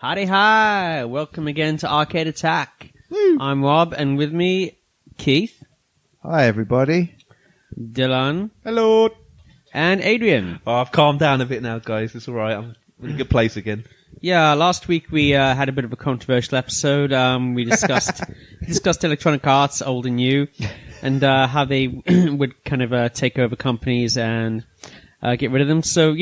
Howdy hi! Welcome again to Arcade Attack. Woo. I'm Rob, and with me, Keith. Hi, everybody. Dylan. Hello. And Adrian. Oh, I've calmed down a bit now, guys. It's alright. I'm in a good place again. Yeah, last week we had a bit of a controversial episode. We discussed Electronic Arts, old and new, and how they would kind of take over companies and get rid of them. So,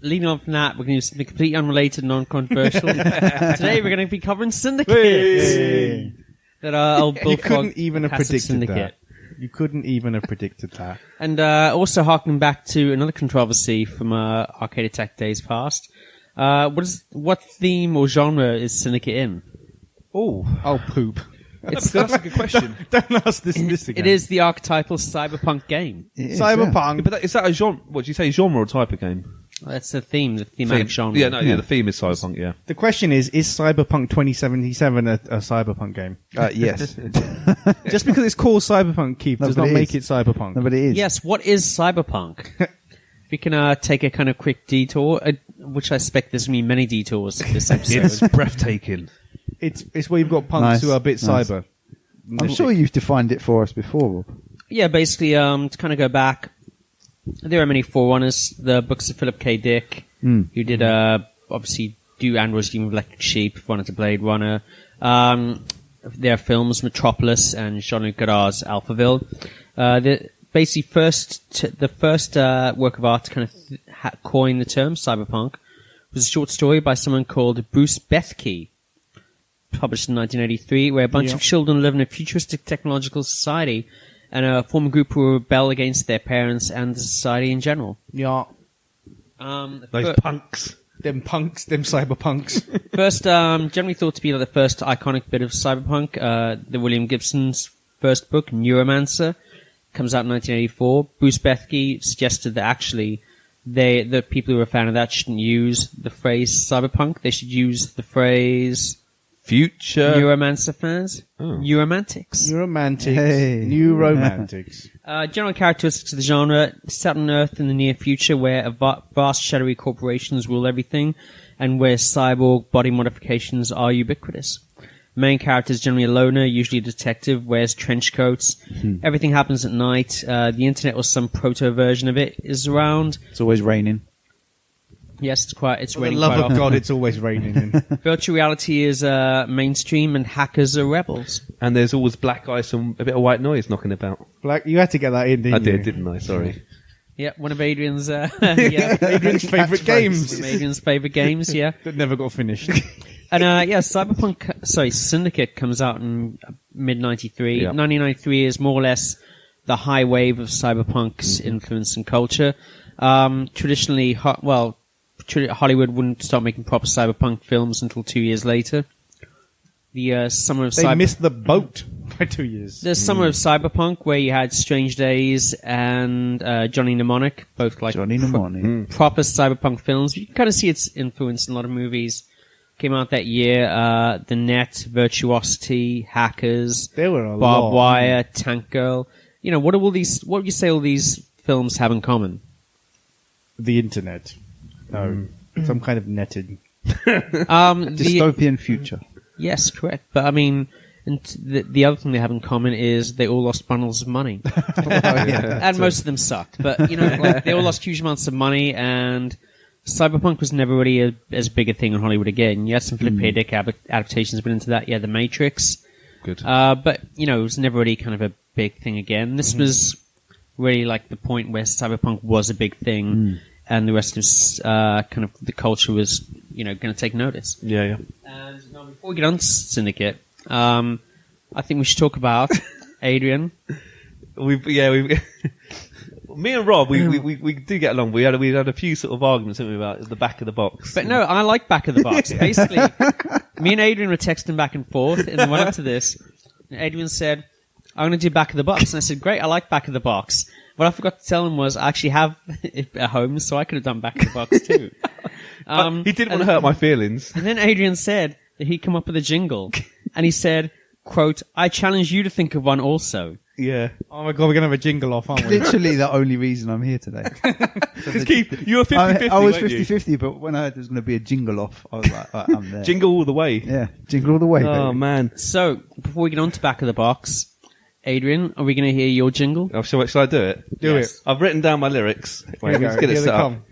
leading on from that, we're going to do something completely unrelated, non-controversial. Today we're going to be covering Syndicate. That old Bullfrog. You couldn't even have predicted Syndicate. that. You couldn't even have predicted that. And also harking back to another controversy from Arcade Attack days past. What theme or genre is Syndicate in? Oh, poop. That's a good question. Don't ask this again. It is the archetypal cyberpunk game. Cyberpunk. Yeah. But is that a genre? What do you say, genre or type of game? That's the theme, thematic genre. Yeah, the theme is Cyberpunk, yeah. The question is Cyberpunk 2077 a Cyberpunk game? Yes. Just because it's called Cyberpunk, Keith, does not make it Cyberpunk. No, but it is. Yes, what is Cyberpunk? We can take a kind of quick detour, which I expect there's going to be many detours in this episode. It's breathtaking. It's where you've got punks who are a bit cyber. I'm sure you've defined it for us before, Rob. Yeah, basically, to kind of go back, there are many forerunners. The books of Philip K. Dick, who did obviously do Android's Dream of Electric Sheep, Run into Blade Runner. There are films, Metropolis and Jean-Luc Godard's Alphaville. The first work of art to kind of coin the term cyberpunk was a short story by someone called Bruce Bethke, published in 1983, where a bunch of children live in a futuristic technological society and form a group who rebel against their parents and the society in general. Yeah. Those punks. Them cyberpunks. First, generally thought to be like the first iconic bit of cyberpunk, the William Gibson's first book, Neuromancer, comes out in 1984. Bruce Bethke suggested that actually the people who were a fan of that shouldn't use the phrase cyberpunk. They should use the phrase future Neuromancer fans. Neuromantics. New romantics. General characteristics of the genre: set on Earth in the near future, where vast shadowy corporations rule everything, and where cyborg body modifications are ubiquitous. Main character is generally a loner, usually a detective, wears trench coats. Everything happens at night. The internet or some proto-version of it is around. It's always raining. Yes, it's raining for the quite love of often. God, it's always raining. Virtual reality is mainstream, and hackers are rebels. And there's always black ice and a bit of white noise knocking about. You had to get that in, didn't you? I did, didn't I? Sorry. Yeah, one of Adrian's Adrian's favourite games. Adrian's favourite games, yeah. That never got finished. And Syndicate comes out in mid-93. Yep. 1993 is more or less the high wave of cyberpunk's influence and culture. Traditionally, Hollywood wouldn't start making proper cyberpunk films until 2 years later. The summer of They missed the boat by 2 years. The summer of cyberpunk, where you had Strange Days and Johnny Mnemonic, both like proper cyberpunk films. You can kind of see its influence in a lot of movies. Came out that year. The Net, Virtuosity, Hackers, there were a Barbed lot. Wire, Tank Girl. What would you say all these films have in common? The internet. No. Some kind of netted. Dystopian future. Yes, correct. But I mean, the other thing they have in common is they all lost bundles of money. And most of them sucked. But, they all lost huge amounts of money, and cyberpunk was never really as big a thing in Hollywood again. You had some Philip K. Dick adaptations went into that. You had The Matrix. Good. But, it was never really kind of a big thing again. This was really like the point where cyberpunk was a big thing, and the rest of kind of the culture was, going to take notice. Yeah. And now before we get on to Syndicate, I think we should talk about Adrian. Me and Rob, we do get along. We had a few sort of arguments, haven't we, about the back of the box. But no, I like back of the box. Basically, me and Adrian were texting back and forth in the run up to this. And Adrian said, "I'm going to do back of the box," and I said, "Great, I like back of the box." What I forgot to tell him was I actually have it at home, so I could have done back of the box too. He didn't want to hurt my feelings. And then Adrian said that he'd come up with a jingle, and he said, quote, "I challenge you to think of one also." Yeah. Oh my god, we're gonna have a jingle off, aren't we? Literally the only reason I'm here today. Just keep. You were 50-50. I was weren't you? 50-50, but when I heard there was going to be a jingle off, I was like, right, I'm there. Jingle all the way. Yeah, jingle all the way. Oh baby. man. So, before we get on to Back of the Box, Adrian, are we going to hear your jingle? Oh, shall I do it? Do Yes. it. I've written down my lyrics. Wait, Here we let's go. get it Here they set up. come.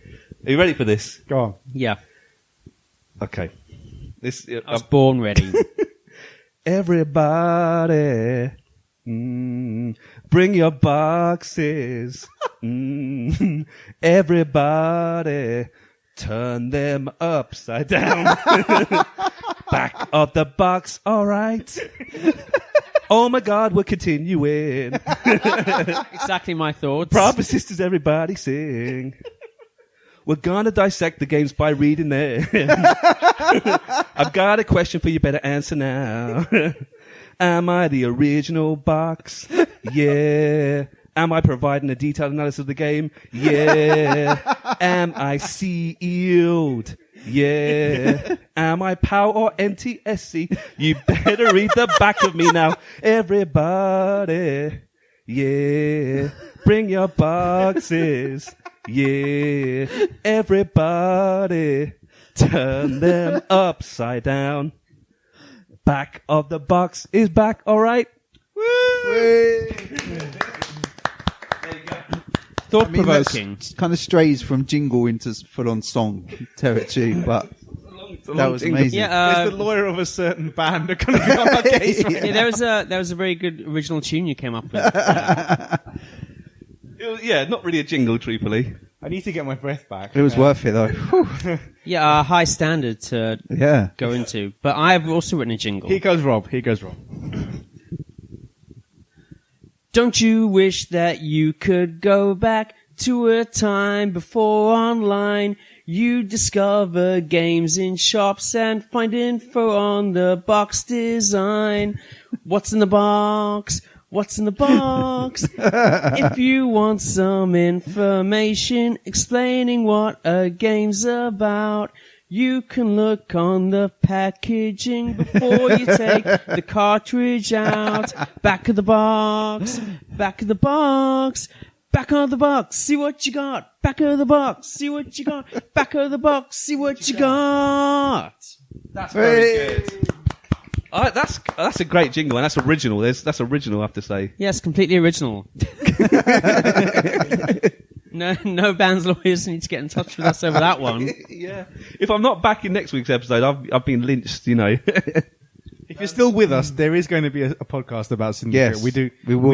Are you ready for this? Go on. Yeah. Okay. This. I was born ready. Everybody, bring your boxes. Everybody, turn them upside down. Back of the box, all right. Oh my God, we're continuing. Exactly my thoughts. Proper sisters, everybody sing. We're gonna dissect the games by reading them. I've got a question for you, better answer now. Am I the original box? Yeah. Am I providing a detailed analysis of the game? Yeah. Am I sealed? Yeah. Am I PAL or NTSC? You better read the back of me now. Everybody. Yeah. Bring your boxes. Yeah, everybody, turn them upside down. Back of the box is back, all right? Woo! Thought-provoking. Kind of strays from jingle into full-on song territory, but that was amazing. Yeah, Is the lawyer of a certain band are going to be on my case right yeah, there was a very good original tune you came up with. Yeah, not really a jingle, truthfully. I need to get my breath back. It was worth it, though. Whew. Yeah, a high standard to Yeah. go into. But I've also written a jingle. Here goes Rob. Don't you wish that you could go back to a time before online you discover games in shops and find info on the box design? What's in the box? What's in the box? If you want some information explaining what a game's about, you can look on the packaging before you take the cartridge out. Back of the box, back of the box, back of the box, see what you got. Back of the box, see what you got. Back of the box, see what you got. That's very good. That's a great jingle, and that's original. That's original, I have to say. Yes, completely original. No bands lawyers need to get in touch with us over that one. Yeah. If I'm not back in next week's episode, I've been lynched, you know. If you're still with us, there is going to be a podcast about Syndicate. Yes, we do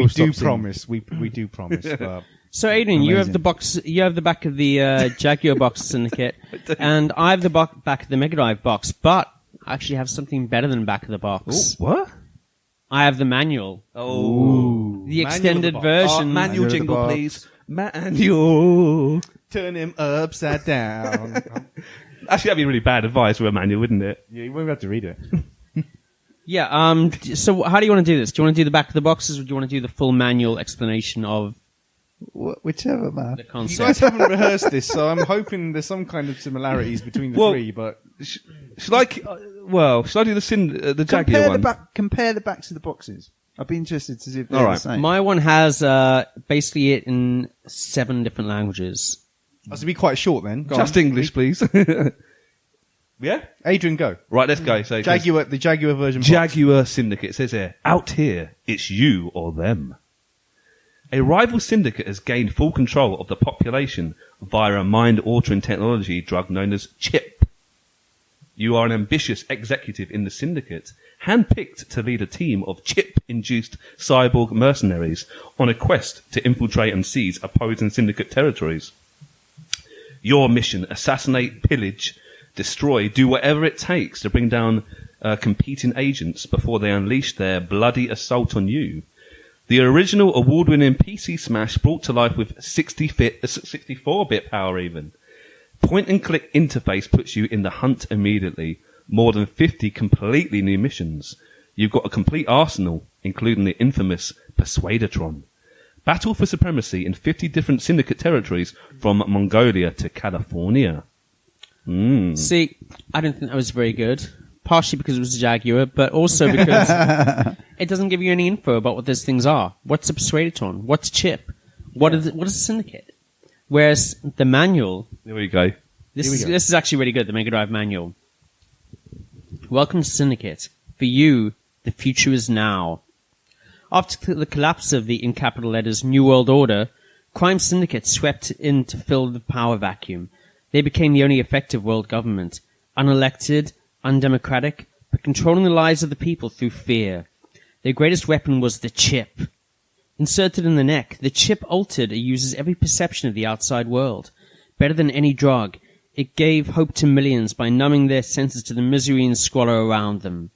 stop promise. We do promise. But So, Adrian, you have Amazing. the box. You have the back of the Jaguar box Syndicate, and I have the back of the Mega Drive box. But I actually have something better than back of the box. What? I have the manual, Oh. the extended box. version. Manual of the jingle, box. please. Manual. turn him upside down. Actually, that'd be really bad advice with a manual, wouldn't it? Yeah, you won't have to read it. Yeah. So, how do you want to do this? Do you want to do the back of the boxes, or do you want to do the full manual explanation of Whichever, man. the You concept? guys haven't rehearsed this, so I'm hoping there's some kind of similarities between the Well, three. But Should I do the Jaguar one? Compare the backs of the boxes. I'd be interested to see if they're All the right. same. My one has basically it in 7 different languages. to be quite short then. Go Just on. English, please. Yeah? Adrian, go. Right, let's go. So, The Jaguar version. box. Jaguar Syndicate says here, out here, it's you or them. A rival syndicate has gained full control of the population via a mind-altering technology drug known as CHIP. You are an ambitious executive in the syndicate, handpicked to lead a team of chip-induced cyborg mercenaries on a quest to infiltrate and seize opposing syndicate territories. Your mission, assassinate, pillage, destroy, do whatever it takes to bring down competing agents before they unleash their bloody assault on you. The original award-winning PC Smash brought to life with 64-bit power even. Point-and-click interface puts you in the hunt immediately. More than 50 completely new missions. You've got a complete arsenal, including the infamous persuadatron. Battle for supremacy in 50 different syndicate territories from Mongolia to California. See, I don't think that was very good. partially because it was a Jaguar, but also because it doesn't give you any info about what those things are. What's a persuadatron? What's a chip? What is a syndicate? Whereas the manual... Here we go. This is actually really good, the Mega Drive manual. Welcome to Syndicate. For you, the future is now. After the collapse of the, in capital letters, New World Order, crime syndicates swept in to fill the power vacuum. They became the only effective world government. Unelected, undemocratic, but controlling the lives of the people through fear. Their greatest weapon was the chip. Inserted in the neck, the chip altered a user's every perception of the outside world. Better than any drug, it gave hope to millions by numbing their senses to the misery and squalor around them.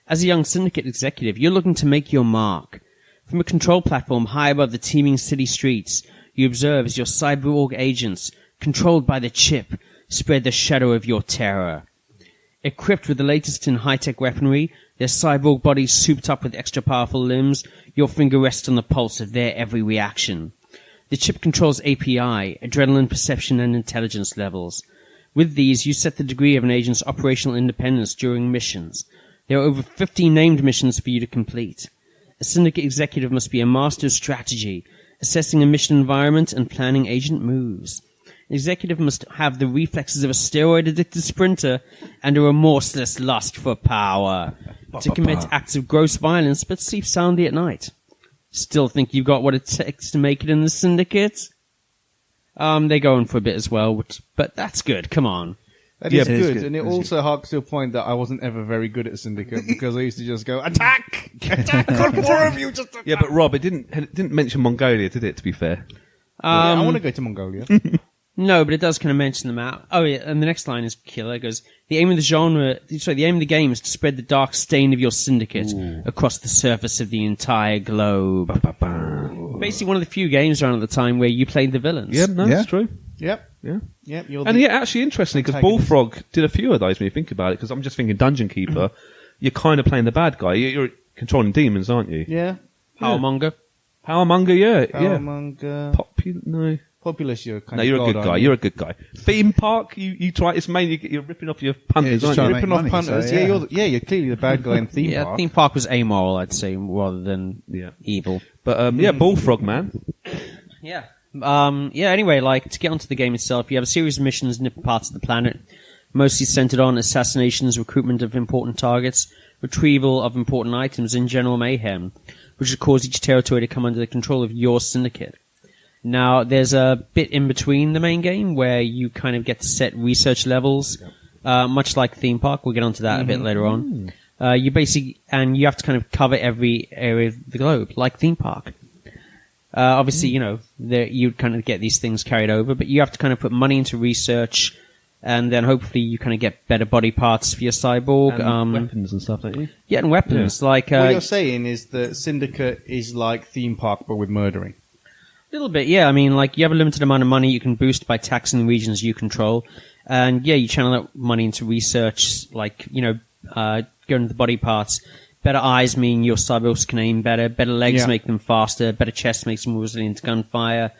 As a young syndicate executive, you're looking to make your mark. From a control platform high above the teeming city streets, you observe as your cyborg agents, controlled by the chip, spread the shadow of your terror. Equipped with the latest in high-tech weaponry, their cyborg bodies souped up with extra-powerful limbs, your finger rests on the pulse of their every reaction. The chip controls API, adrenaline perception and intelligence levels. With these, you set the degree of an agent's operational independence during missions. There are over 50 named missions for you to complete. A syndicate executive must be a master of strategy, assessing a mission environment and planning agent moves. An executive must have the reflexes of a steroid-addicted sprinter and a remorseless lust for power to commit acts of gross violence but sleep soundly at night. Still think you've got what it takes to make it in the syndicate? They go on for a bit as well, but that's good. Come on. That is good. And it also harks to a point that I wasn't ever very good at Syndicate because I used to just go, attack! Attack! More of you! Just attack! Yeah, but Rob, it didn't mention Mongolia, did it, to be fair? I want to go to Mongolia. No, but it does kind of mention them out. Oh, yeah, and the next line is killer. It goes, the aim of the game is to spread the dark stain of your syndicate across the surface of the entire globe. Basically one of the few games around at the time where you played the villains. Yeah, no, that's true. Yep. Yeah. Yep. Actually interesting, because Bullfrog did a few of those when you think about it, because I'm just thinking Dungeon Keeper, you're kind of playing the bad guy. You're controlling demons, aren't you? Yeah. Powermonger. Powermonger, yeah. Powermonger. No. Populous, you're kind No, of you're a god, good guy. You're a good guy. Theme park, you try. It's mainly you're ripping off your punters, aren't you? trying to ripping make off money, punters. so, yeah. You're clearly the bad guy in theme Yeah, park. theme park was amoral, I'd say, rather than evil. But Bullfrog, man. Yeah. Anyway, to get onto the game itself, you have a series of missions in different parts of the planet, mostly centered on assassinations, recruitment of important targets, retrieval of important items, and general mayhem, which would cause each territory to come under the control of your syndicate. Now, there's a bit in between the main game where you kind of get to set research levels, much like Theme Park. We'll get onto that a bit later on. You have to kind of cover every area of the globe, like Theme Park. Obviously, you kind of get these things carried over, but you have to kind of put money into research, and then hopefully you kind of get better body parts for your cyborg. And weapons and stuff, don't you? Yeah, and weapons. What you're saying is that Syndicate is like Theme Park, but with murdering. A little bit, yeah. I mean, you have a limited amount of money you can boost by taxing the regions you control. And, yeah, you channel that money into research, going to the body parts. Better eyes mean your cyborgs can aim better. Better legs make them faster. Better chest makes them more resilient to gunfire,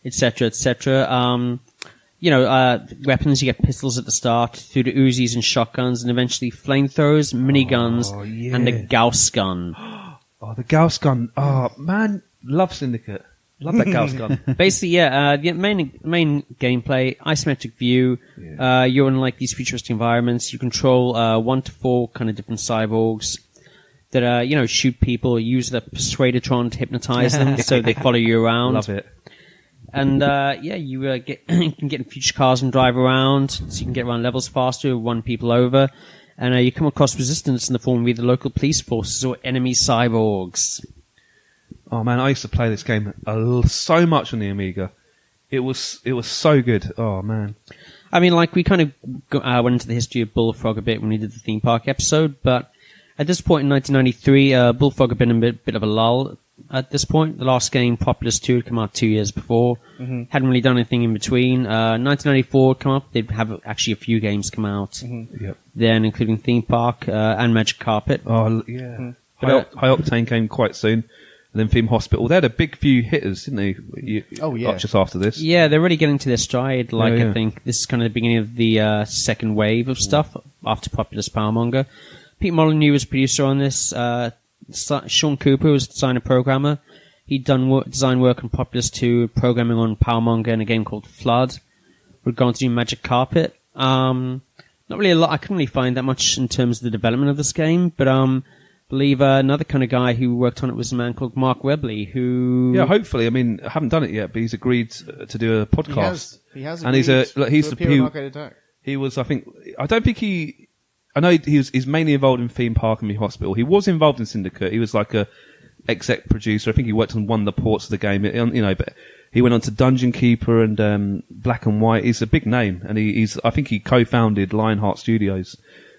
etc., etc. Weapons, you get pistols at the start, through to Uzis and shotguns, and eventually flamethrowers, miniguns, and a Gauss gun. Oh, the Gauss gun. Oh, man, love Syndicate. Love that Gauss gun. Basically, the main gameplay, isometric view. Yeah. You're in these futuristic environments. You control 1 to 4 kind of different cyborgs that shoot people. Use the persuadatron to hypnotize them, so they follow you around. Love it. And you can get in future cars and drive around, so you can get around levels faster, run people over, and you come across resistance in the form of either local police forces or enemy cyborgs. Oh man, I used to play this game so much on the Amiga. It was so good. Oh man. I mean, we kind of went into the history of Bullfrog a bit when we did the theme park episode, but at this point in 1993, Bullfrog had been in a bit of a lull at this point. The last game, Populous 2, had come out 2 years before. Mm-hmm. Hadn't really done anything in between. 1994 had come up. They'd have actually a few games come out. Mm-hmm. Yep. Then, including Theme Park and Magic Carpet. Oh, yeah. Mm-hmm. High Octane came quite soon. And then Theme Hospital. They had a big few hitters, didn't they? Just after this. Yeah, they're really getting to their stride. I think this is kind of the beginning of the second wave of stuff. after Populous Powermonger. Pete Molyneux was producer on this. Sean Cooper was designer programmer. He'd done design work on Populous 2, programming on Powermonger and a game called Flood. We're going to do Magic Carpet. Not really a lot. I couldn't really find that much in terms of the development of this game, but believe another kind of guy who worked on it was a man called Mark Webley, who... Yeah, hopefully. I mean, I haven't done it yet, but he's agreed to do a podcast. He has and he's he was, I know he's mainly involved in Theme Park and Me Hospital. He was involved in Syndicate. He was like a exec producer. I think he worked on one of the ports of the game, but he went on to Dungeon Keeper and Black and White. He's a big name, and I think he co-founded Lionheart Studios.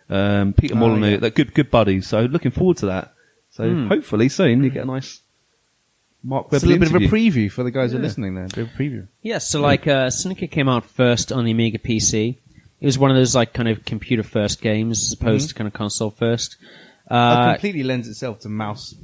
Peter Molyneux, they're good buddies. So looking forward to that. So hopefully soon you get a nice Mark Webley It's a little bit of a interview. preview for the guys who are listening there. A bit of a preview. Yeah, so Syndicate came out first on the Amiga PC. It was one of those like kind of computer first games as opposed to kind of console first. That completely lends itself to the mouse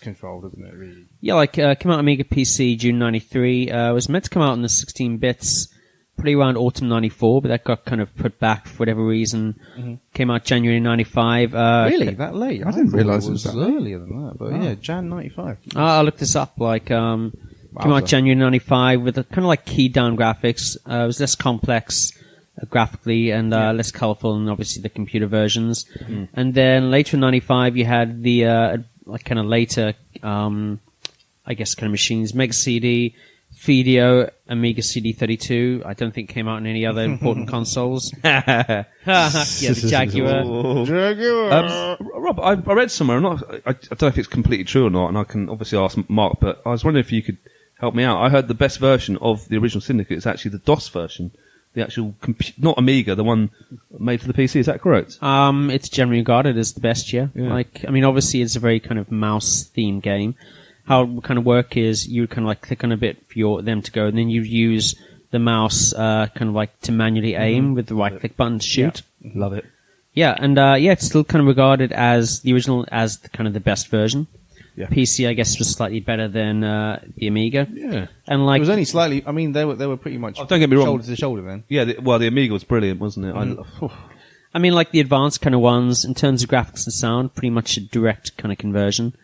control, doesn't it? Really? Yeah, came out on Amiga PC June '93. It was meant to come out in the 16 bits, pretty around autumn '94, but that got kind of put back for whatever reason. Came out January '95. Really, that late? I didn't realise it was earlier than that. But yeah, Jan '95. I looked this up. Came out January '95 with a kind of like keyed down graphics. It was less complex graphically and less colourful than obviously the computer versions. And then later in '95 you had the kind of later I guess kind of machines, Mega CD, Fidio, Amiga CD32. I don't think came out in any other important consoles. Yeah, the Jaguar. Rob, I read somewhere, I don't know if it's completely true or not, and I can obviously ask Mark, but I was wondering if you could help me out. I heard the best version of the original Syndicate is actually the DOS version. The actual, not Amiga, the one made for the PC, is that correct? It's generally regarded as the best, yeah. Obviously it's a very kind of mouse-themed game. How it would kind of work is you would kind of like click on a bit for them to go, and then you use the mouse kind of like to manually aim with the right-click button to shoot. Yeah. Love it. Yeah, and it's still kind of regarded as the original, as the, kind of the best version. Yeah. PC, I guess, was slightly better than the Amiga. Yeah, and it was only slightly. I mean, they were pretty much. Don't get me wrong. Shoulder to shoulder then. Yeah, the Amiga was brilliant, wasn't it? I mean, like the advanced kind of ones in terms of graphics and sound, pretty much a direct kind of conversion.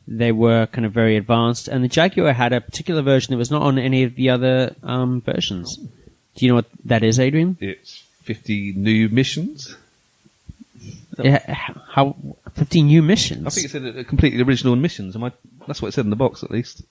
They were kind of very advanced, and the Jaguar had a particular version that was not on any of the other versions. Do you know what that is, Adrian? It's 50 new missions. How 50 new missions? I think it said completely original missions. That's what it said in the box, at least.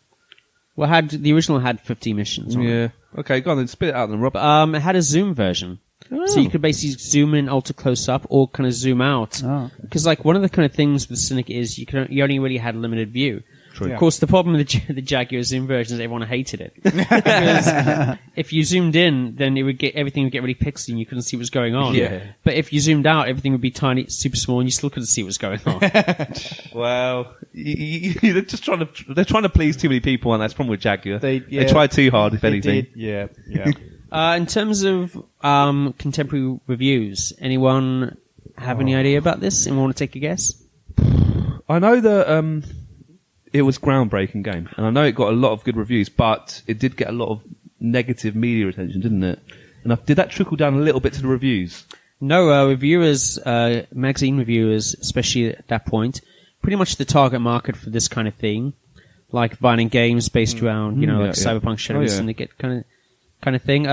Well, the original had 50 missions. Yeah. Okay, go on then. Spit it out then, Rob. It had a zoom version. So you could basically zoom in ultra close up or kind of zoom out. Because one of the kind of things with Syndicate is you only really had a limited view. True. Of course, the problem with the Jaguar zoom version is everyone hated it. Because if you zoomed in, then everything would get really pixely and you couldn't see what was going on. Yeah. But if you zoomed out, everything would be tiny, super small, and you still couldn't see what was going on. Well, they're trying to please too many people, and that's the problem with Jaguar. They tried too hard, if anything. Yeah. In terms of contemporary reviews, anyone have any idea about this? Anyone want to take a guess? I know that it was a groundbreaking game, and I know it got a lot of good reviews, but it did get a lot of negative media attention, didn't it? And did that trickle down a little bit to the reviews? No, reviewers, magazine reviewers, especially at that point, pretty much the target market for this kind of thing, like violent games based around, Cyberpunk, Shadow Syndicate kind of thing.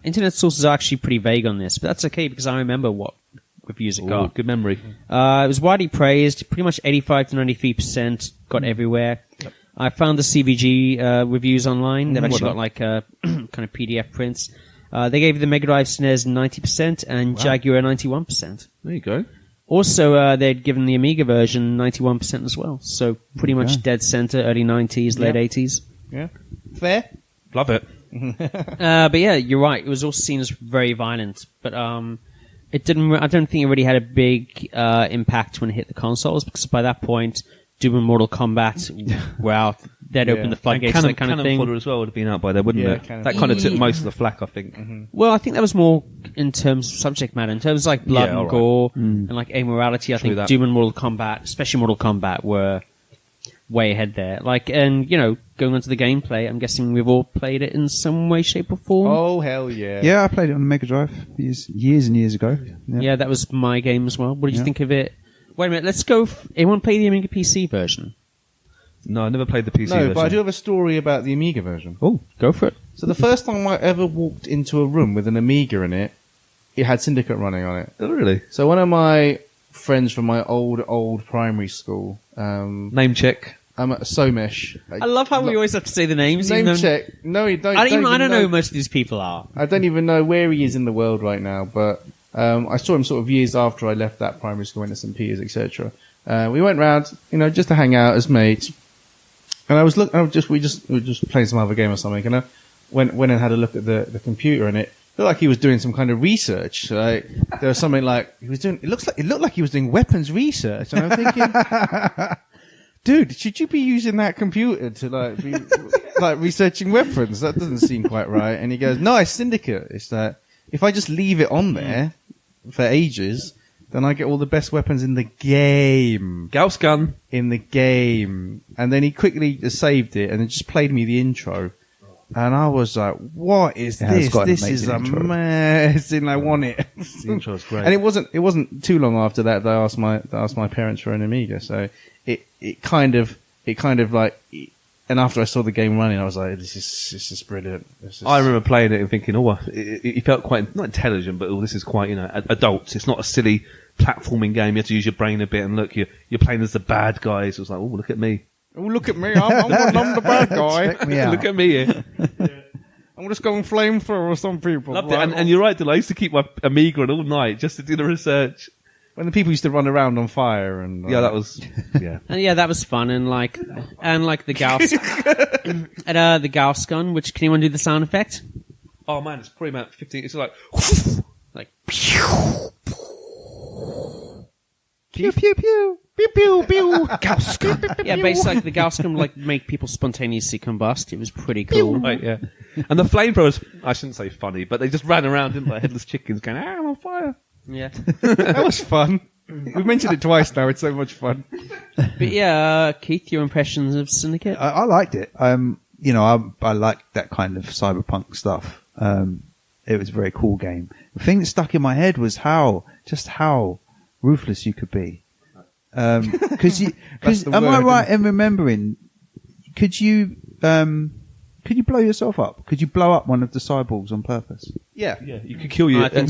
Internet sources are actually pretty vague on this, but that's okay because I remember what reviews it got. Good memory. It was widely praised, pretty much 85 to 93% got everywhere. Yep. I found the CVG reviews online. They've actually got kind of PDF prints. They gave the Mega Drive SNES 90% and Jaguar 91%. There you go. Also, they'd given the Amiga version 91% as well. So pretty much dead center, early 90s, late 80s. Yeah. Fair. Love it. But yeah, you're right. It was also seen as very violent, but it didn't. I don't think it really had a big impact when it hit the consoles because by that point, Doom and Mortal Kombat were out. They'd opened the floodgates to that kind of thing. Cannon Fodder as well would have been out by there, wouldn't it? That kind of took most of the flack, I think. Well, I think that was more in terms of subject matter, in terms of like blood and gore and like amorality. I think Doom and Mortal Kombat, especially Mortal Kombat, were way ahead there. going on to the gameplay, I'm guessing we've all played it in some way, shape, or form. Oh, hell yeah. Yeah, I played it on the Mega Drive years and years ago. Yeah, that was my game as well. What did you think of it? Wait a minute, let's go. Anyone play the Amiga PC version? No, I never played the PC No, version. but I do have a story about the Amiga version. Oh, go for it. So the first time I ever walked into a room with an Amiga in it, it had Syndicate running on it. Oh, really? So one of my friends from my old primary school, Name check. Somesh. I love how we always have to say the names. Name even though- check. No, you don't. I don't even know who most of these people are. I don't even know where he is in the world right now, but I saw him sort of years after I left that primary school, went to St. Peter's, etc. We went round, just to hang out as mates. And I was we were just playing some other game or something, and I went and had a look at the computer, and it looked like he was doing some kind of research. Like, there was something like he was doing. It looked like he was doing weapons research, and I'm thinking, dude, should you be using that computer to be researching weapons? That doesn't seem quite right. And he goes, no, it's Syndicate. It's that if I just leave it on there for ages, then I get all the best weapons in the game. Gauss gun. In the game. And then he quickly just saved it and then just played me the intro. And I was like, what is this? This is amazing. I want it. The intro is great. And it wasn't too long after that I asked my parents for an Amiga. So it kind of like, and after I saw the game running, I was like, this is brilliant. I remember playing it and thinking, it felt quite, not intelligent, but this is quite, adult. It's not a silly platforming game. You have to use your brain a bit, and look, you're playing as the bad guys. It was like, look at me. Oh, look at me. I'm the bad guy. Check me out. Look at me here. I'm just going flamethrower some people. Loved it. And you're right, Dylan. I used to keep my Amiga on all night just to do the research. When the people used to run around on fire and Yeah, that was, yeah. And yeah, that was fun. And like the Gauss, and the Gauss gun. Which can anyone do the sound effect? Oh man, it's probably about 15. It's like, Pew Pew pew pew. pew pew pew. Gauss gun. Yeah, basically like the Gauss gun would make people spontaneously combust. It was pretty cool. right, yeah. And the flamethrowers, I shouldn't say funny, but they just ran around, didn't they? Headless chickens going, I'm on fire. Yeah. That was fun. We've mentioned it twice now. It's so much fun. But yeah, Keith, your impressions of Syndicate? I liked it. I liked that kind of cyberpunk stuff. It was a very cool game. The thing that stuck in my head was how ruthless you could be. Because am I right in remembering? Could you blow yourself up? Could you blow up one of the cyborgs on purpose? Yeah. Yeah, you could kill you. I think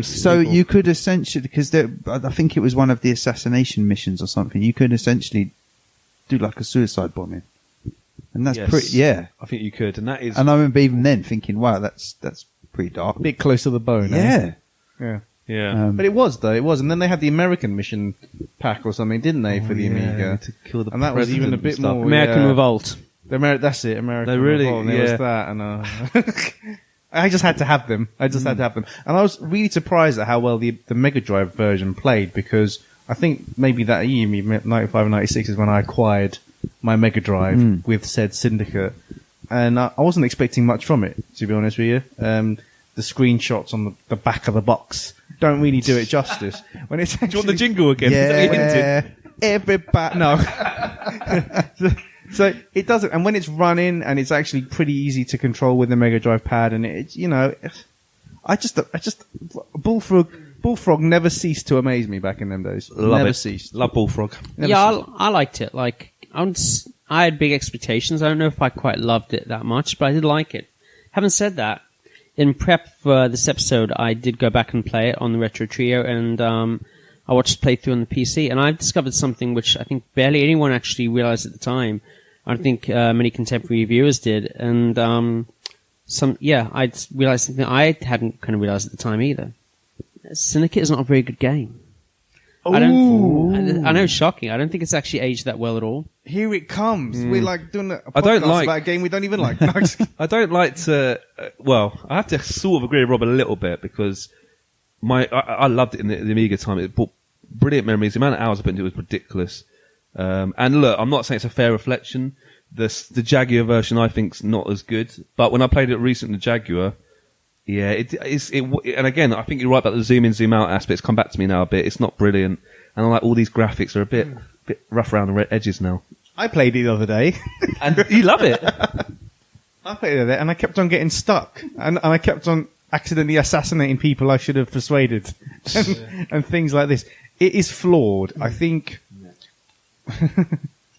So you could essentially, because I think it was one of the assassination missions or something, you could essentially do like a suicide bombing. And that's pretty, yeah. I think you could, and that is... And I remember even then thinking, wow, that's pretty dark. A bit close to the bone. Yeah. Yeah. Yeah. But it was, though. It was. And then they had the American mission pack or something, didn't they, for the Amiga? To kill the And that was even a president bit and stuff. more... Revolt. That's it, American They really- Revolt. And there yeah. was that, and I just had to have them. And I was really surprised at how well the Mega Drive version played, because I think maybe that year, 95 and 96, is when I acquired my Mega Drive with said Syndicate. And I wasn't expecting much from it, to be honest with you. The screenshots on the back of the box don't really do it justice. When it's Do you want the jingle again? Is that what you hinted? everybody, no. So it doesn't, and when it's running, and it's actually pretty easy to control with the Mega Drive pad, and I just Bullfrog never ceased to amaze me back in them days. Never ceased. Love Bullfrog. Never Yeah, ceased. I liked it. Like, I had big expectations. I don't know if I quite loved it that much, but I did like it. Having said that, in prep for this episode, I did go back and play it on the Retro Trio, and I watched playthrough on the PC, and I've discovered something which I think barely anyone actually realized at the time. I don't think many contemporary viewers did, and I realized something I hadn't kind of realized at the time either. Syndicate is not a very good game. I know it's shocking. I don't think it's actually aged that well at all. Here it comes. We're like doing a I don't podcast like- about a game we don't even like. No, I'm just kidding. I don't like to... I have to sort of agree with Rob a little bit, because I loved it in the Amiga time. It brought brilliant memories. The amount of hours I put into it was ridiculous. And look, I'm not saying it's a fair reflection. The Jaguar version I think's not as good, but when I played it recently, the Jaguar, yeah, and again, I think you're right about the zoom in, zoom out aspects. Come back to me now a bit. It's not brilliant, and I like all these graphics are a bit rough around the edges now. I played it the other day. And you love it. I played it and I kept on getting stuck. And I kept on accidentally assassinating people I should have persuaded. And things like this. It is flawed. I think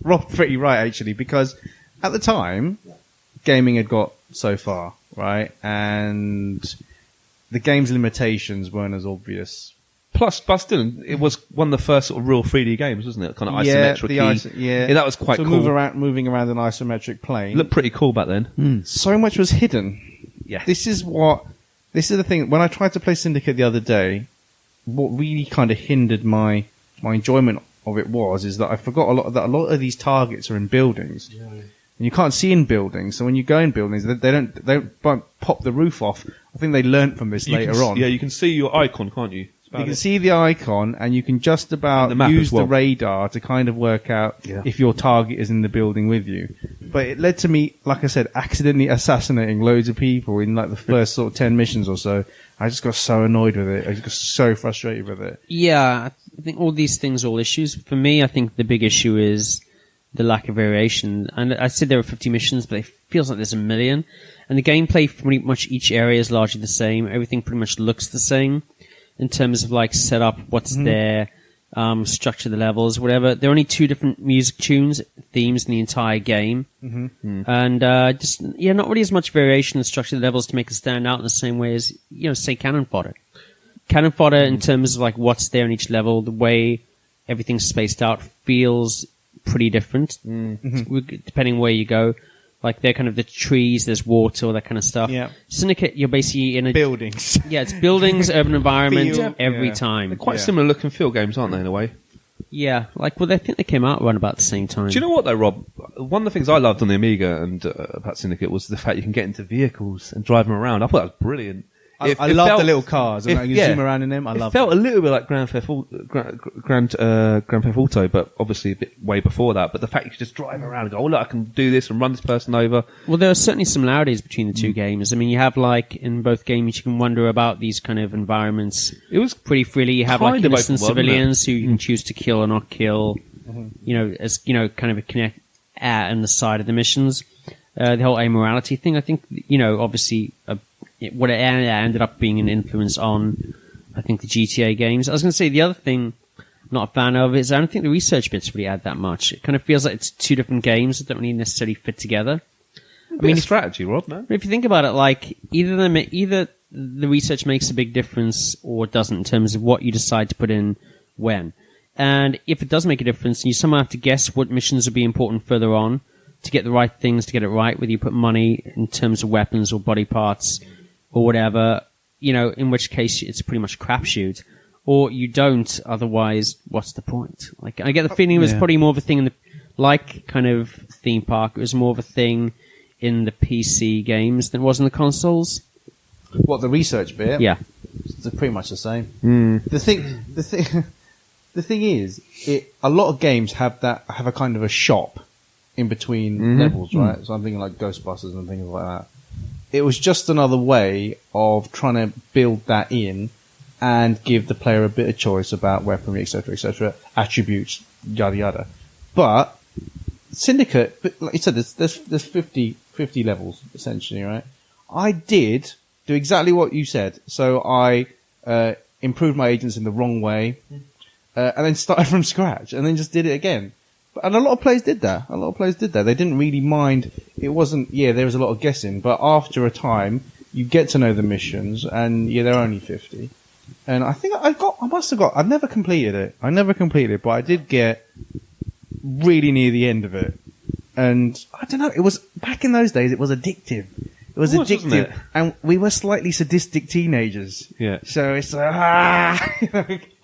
Rob's pretty right, actually, because at the time, gaming had got so far, right? And the game's limitations weren't as obvious. Plus, but still, it was one of the first sort of real 3D games, wasn't it? Kind of isometric. Yeah, that was quite cool. Moving around an isometric plane. Looked pretty cool back then. So much was hidden. Yeah. This is the thing. When I tried to play Syndicate the other day, what really kind of hindered my enjoyment of it is that I forgot a lot of these targets are in buildings. Yeah. And you can't see in buildings, so when you go in buildings, they don't pop the roof off. I think they learnt from this later on. Yeah, you can see your icon, can't you? You can see the icon, and you can just about use the radar to kind of work out if your target is in the building with you. But it led to me, like I said, accidentally assassinating loads of people in like the first sort of 10 missions or so. I just got so annoyed with it. I just got so frustrated with it. Yeah, I think all these things are all issues. For me, I think the big issue is the lack of variation. And I said there were 50 missions, but it feels like there's a million. And the gameplay for pretty much each area is largely the same. Everything pretty much looks the same in terms of like setup, what's there, structure, the levels, whatever. There are only 2 different music themes in the entire game. And not really as much variation in the structure of the levels to make it stand out in the same way as, say, Cannon Fodder. Cannon Fodder, in terms of like what's there in each level, the way everything's spaced out feels pretty different, depending where you go. Like, they're kind of the trees, there's water, all that kind of stuff. Yeah. Syndicate, you're basically in a... Buildings. Yeah, it's buildings, urban environment, every time. They're quite similar look and feel games, aren't they, in a way? Yeah, I think they came out around about the same time. Do you know what, though, Rob? One of the things I loved on the Amiga and about Syndicate was the fact you can get into vehicles and drive them around. I thought that was brilliant. I love the little cars. And you zoom around in them. It felt a little bit like Grand Theft Auto, but obviously a bit way before that. But the fact you could just drive around and go, oh, look, I can do this and run this person over. Well, there are certainly similarities between the two games. I mean, you have, like, in both games, you can wander about these kind of environments. It was pretty freely. You have, like, innocent civilians who you can choose to kill or not kill, as, kind of a connect and the side of the missions. The whole amorality thing, I think, obviously... what it ended up being an influence on, I think, the GTA games. I was going to say, the other thing I'm not a fan of is I don't think the research bits really add that much. It kind of feels like it's 2 different games that don't really necessarily fit together. I mean, strategy, Rob, no? If you think about it, like, either the research makes a big difference or it doesn't in terms of what you decide to put in when. And if it does make a difference, you somehow have to guess what missions will be important further on to get the right things, to get it right, whether you put money in terms of weapons or body parts or whatever, in which case it's pretty much a crapshoot. Or you don't, otherwise, what's the point? Like, I get the feeling it was probably more of a thing in the, like, kind of theme park, it was more of a thing in the PC games than it was in the consoles. What, the research bit? Yeah. It's pretty much the same. The thing is, a lot of games have a kind of a shop in between levels, right? So I'm thinking like Ghostbusters and things like that. It was just another way of trying to build that in and give the player a bit of choice about weaponry, etc., attributes, yada yada. But Syndicate, like you said, there's 50 levels essentially, right? I did do exactly what you said. So I improved my agents in the wrong way, and then started from scratch, and then just did it again. And a lot of players did that. They didn't really mind. It wasn't, there was a lot of guessing, but after a time, you get to know the missions, and they're only 50. And I think I've never completed it, but I did get really near the end of it. And I don't know, it was, back in those days, it was addictive. It was addictive. Wasn't it? And we were slightly sadistic teenagers. Yeah. So it's I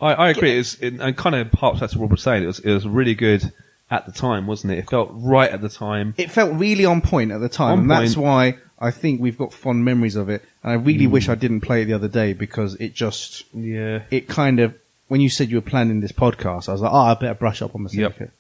agree. And kind of harps back to what Rob was saying. It was really good at the time, wasn't it? It felt right at the time. It felt really on point at the time, that's why I think we've got fond memories of it. And I really wish I didn't play it the other day, because it just, it kind of, when you said you were planning this podcast, I was like, I better brush up on my Syndicate.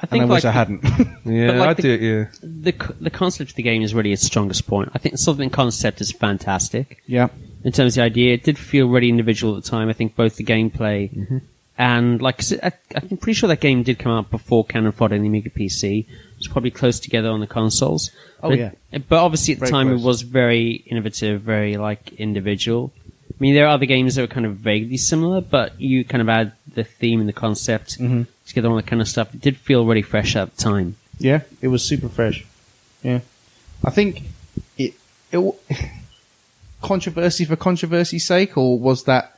I think, and I wish I hadn't. I do. The concept of the game is really its strongest point. I think the concept is fantastic. Yeah. In terms of the idea, it did feel really individual at the time. I think both the gameplay And like, I'm pretty sure that game did come out before Cannon Fodder and the Amiga PC. It's probably close together on the consoles. Oh, but, yeah. But obviously at the Very time close. it was very innovative, very like individual. I mean, there are other games that were kind of vaguely similar, but you kind of add the theme and the concept together, all that kind of stuff. It did feel really fresh at the time. Yeah, it was super fresh. Yeah. I think it controversy for controversy's sake, or was that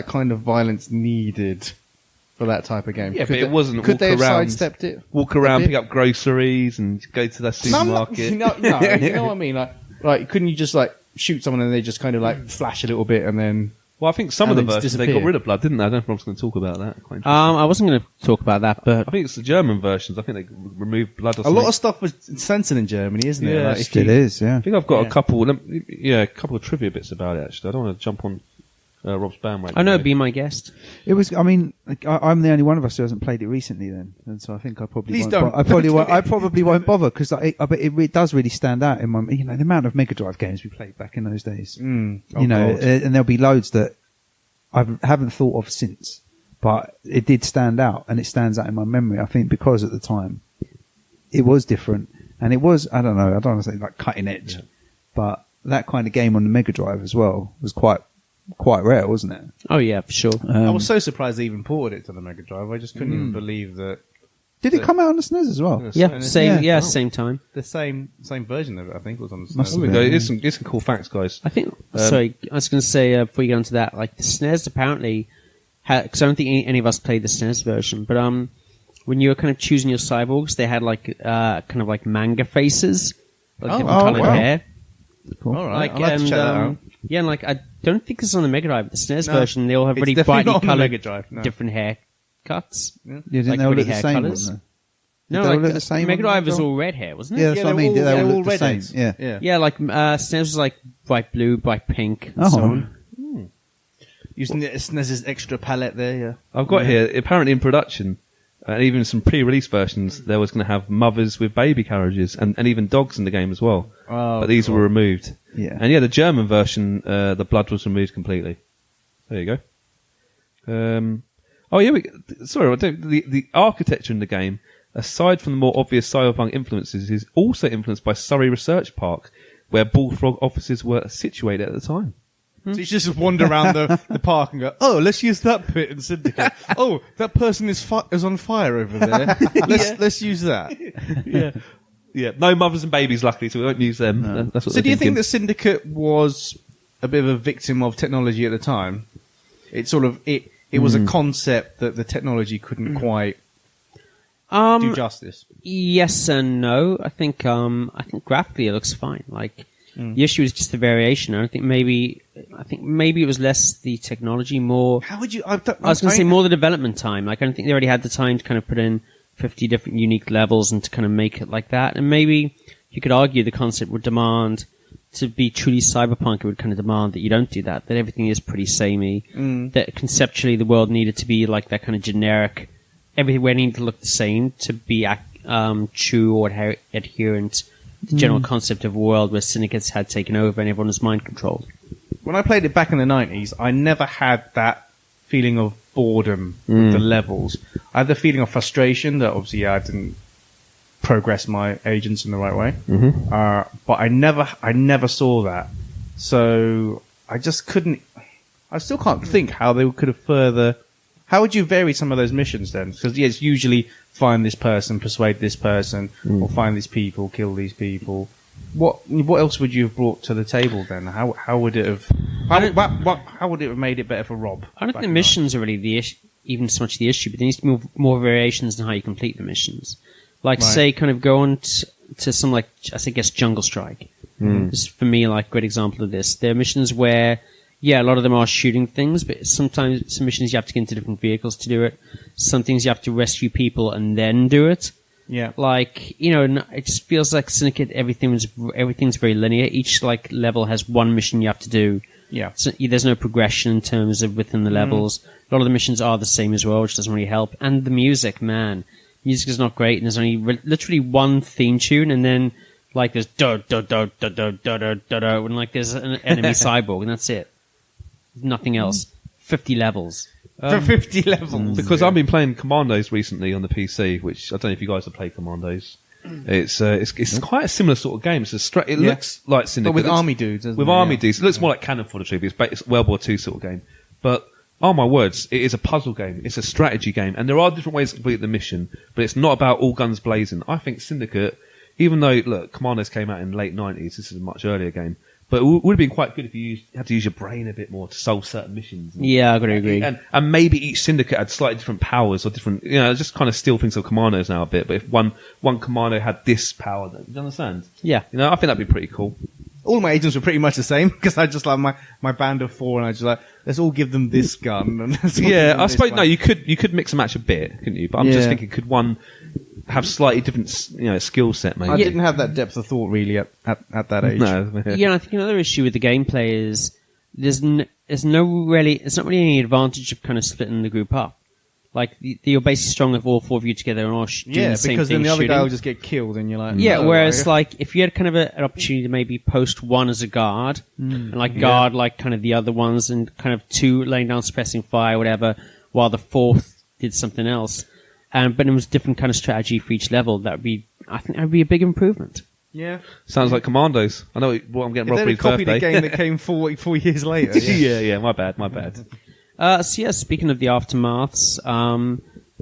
kind of violence needed for that type of game? Yeah, but it wasn't Could walk they have around, sidestepped it? walk around, pick up groceries, and go to the supermarket. You know what I mean? Like, couldn't you just like shoot someone and they just kind of like flash a little bit and then? Well, I think some of the And then versions they disappear. got rid of blood, didn't they? I don't know if Rob's going to talk about that. Quite interesting. I wasn't going to talk about that, but I think it's the German versions. I think they removed blood or A something. lot of stuff was censored in Germany, isn't it? Yeah, Like, if It you- is, yeah. I think I've got Yeah. a couple of trivia bits about it, actually. I don't want to jump on Rob's bandwagon. I know, though. be my guest. It was. I mean, like, I'm the only one of us who hasn't played it recently. Then, and so I think I probably Please won't don't. I probably won't bother because it does really stand out in my. You know, the amount of Mega Drive games we played back in those days. Oh, You know, God. and there'll be loads that I haven't thought of since, but it did stand out, and it stands out in my memory. I think because at the time it was different, and it was. I don't know. I don't want to say like cutting edge, but that kind of game on the Mega Drive as well was quite rare, wasn't it? Oh yeah, for sure. I was so surprised they even ported it to the Mega Drive. I just couldn't even believe that Did it come out on the SNES as well? Yeah, and same. yeah. Yeah, same time. the same version of it, I think, was on the Must There we have go. been. Here's some cool facts, guys. I think. Sorry, I was going to say before you get onto that, like the SNES apparently, because I don't think any of us played the SNES version, but when you were kind of choosing your cyborgs, they had like kind of like manga faces, like different coloured wow. hair. Cool. All right, Like, I'll have to check that out. yeah, and like I don't think it's on the Mega Drive. The SNES No, version, they all have it's really definitely brightly not on the coloured, Mega Drive, no. different haircuts. You didn't Like know really it the hair same colours? one, No, Did they all like look the same Mega on the Drive was Mega all red hair, wasn't it? Yeah, that's Yeah, what I they're mean. all- They they're all all look the same. redheads. Yeah. Yeah. Yeah, like SNES was like bright blue, bright pink, and Oh. so on. Using the SNES's extra palette there, yeah. I've got here, apparently in production, and even some pre-release versions, there was going to have mothers with baby carriages, and even dogs in the game as well. Oh, but these God. were removed. Yeah. And yeah, the German version, the blood was removed completely. There you go. Oh yeah, the architecture in the game, aside from the more obvious cyberpunk influences, is also influenced by Surrey Research Park, where Bullfrog offices were situated at the time. So you just wander around the park and go, oh, let's use that bit in Syndicate. Oh, that person is on fire over there. Let's use that. Yeah, no mothers and babies, luckily, so we won't use them. That's what So they're do you think thinking. that Syndicate was a bit of a victim of technology at the time? It sort of it was a concept that the technology couldn't quite do justice. Yes and no. I think graphically it looks fine. Like the issue is just the variation. I think maybe it was less the technology, more. How would you? I was going to say more the development time. Like I don't think they already had the time to kind of put in 50 different unique levels and to kind of make it like that. And maybe you could argue the concept would demand to be truly cyberpunk. It would kind of demand that you don't do that. That everything is pretty samey. That conceptually the world needed to be like that kind of generic. Everywhere needed to look the same to be true or adherent to the general concept of a world where syndicates had taken over and everyone was mind controlled. When I played it back in the 90s, I never had that feeling of boredom with the levels. I had the feeling of frustration that obviously I didn't progress my agents in the right way. But I never saw that. So I just couldn't, I still can't think how they could have further, how would you vary some of those missions then? Because it's usually find this person, persuade this person, or find these people, kill these people. What else would you have brought to the table then? How would it have? How would it have made it better for Rob? I don't back think the in missions are really the issue, even so much the issue, but there needs to be more variations in how you complete the missions. Like, Right. say, kind of go on to some, like, I guess, Jungle Strike. This is, for me, like, a great example of this. There are missions where, yeah, a lot of them are shooting things, but sometimes some missions you have to get into different vehicles to do it. Some things you have to rescue people and then do it. Yeah. Like, you know, it just feels like Syndicate, everything's very linear. Each, like, level has one mission you have to do. Yeah. So there's no progression in terms of within the levels. A lot of the missions are the same as well, which doesn't really help. And the music, man. Music is not great, and there's only literally one theme tune, and then, like, there's and like, there's an enemy cyborg, and that's it. Nothing else. 50 levels. For 50 levels. Because I've been playing Commandos recently on the PC, which I don't know if you guys have played Commandos. It's quite a similar sort of game. It looks like Syndicate. But with army dudes, doesn't with it? army dudes. It looks more like Cannon Fodder Tribute. It's World War II sort of game. But, oh my words, it is a puzzle game. It's a strategy game. And there are different ways to complete the mission, but it's not about all guns blazing. I think Syndicate, even though, look, Commandos came out in the late 90s, this is a much earlier game, but it would have been quite good if you had to use your brain a bit more to solve certain missions. Yeah, I gotta agree. And maybe each syndicate had slightly different powers or different, just kind of steal things of commandos now a bit. But if one commando had this power, do you understand? Yeah. I think that'd be pretty cool. All my agents were pretty much the same, because I just like my band of 4, and I just like, let's all give them this gun. And let's all give Yeah, them I this suppose, one. no, you could mix and match a bit, couldn't you? But I'm just Yeah. thinking, could one have slightly different, skill set maybe? I didn't have that depth of thought really at that age. No. Yeah, I think another issue with the gameplay is it's not really any advantage of kind of splitting the group up. Like you're basically strong if all 4 of you together and all doing Yeah, the same because thing. then the other shooting. guy will just get killed, and you're like, Yeah, no, whereas I- like if you had kind of an opportunity to maybe post one as a guard and like guard like kind of the other ones and kind of 2 laying down suppressing fire, whatever, while the 4th did something else, but it was different kind of strategy for each level. I think that would be a big improvement. yeah. Sounds like Commandos. I know what I'm getting If Rob for they'd his copied birthday. a game that came 4 years later. yeah, my bad. So yeah, speaking of the aftermaths,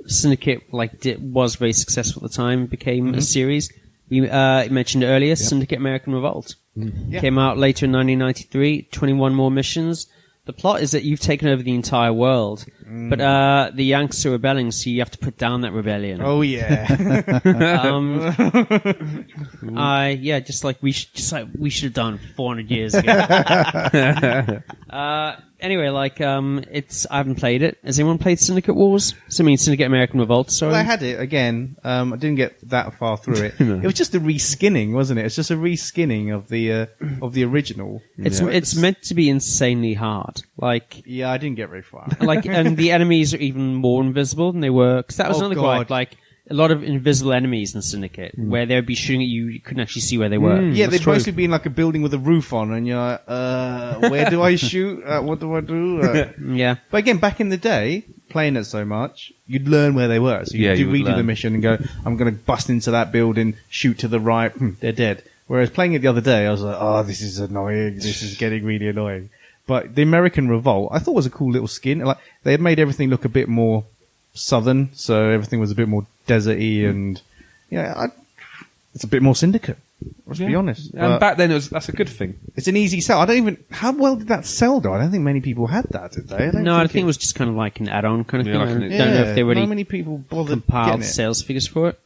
Syndicate was very successful at the time, became a series. We mentioned earlier, Syndicate American Revolt. Yeah. Came out later in 1993, 21 more missions. The plot is that you've taken over the entire world, but the Yanks are rebelling, so you have to put down that rebellion. Oh yeah. Just like we should have done 400 years ago. Anyway, I haven't played it. Has anyone played Syndicate Wars? Syndicate American Revolt. Sorry. Well, I had it again. I didn't get that far through it. It was just a reskinning, wasn't it? It's just a reskinning of the original. It's meant to be insanely hard. Yeah, I didn't get very far. And the enemies are even more invisible than they were. Because that was Oh, another God. gripe. A lot of invisible enemies in Syndicate, where they'd be shooting at you, you couldn't actually see where they were. Yeah, That's they'd true. mostly be in like a building with a roof on, and you're like, where do I shoot? What do I do? Yeah. But again, back in the day, playing it so much, you'd learn where they were. So Yeah, you'd you would redo the learn. mission and go, I'm going to bust into that building, shoot to the right, they're dead. Whereas playing it the other day, I was like, oh, this is annoying. This is getting really annoying. But the American Revolt, I thought was a cool little skin. Like they had made everything look a bit more southern, so everything was a bit more deserty, and it's a bit more Syndicate. Let's be honest. And back then, that's a good thing. It's an easy sell. How well did that sell though? I don't think many people had that, did they? I think it was just kind of like an add-on kind of Yeah, thing. like I don't know if they really Not many people bothered compiled getting it. sales figures for it.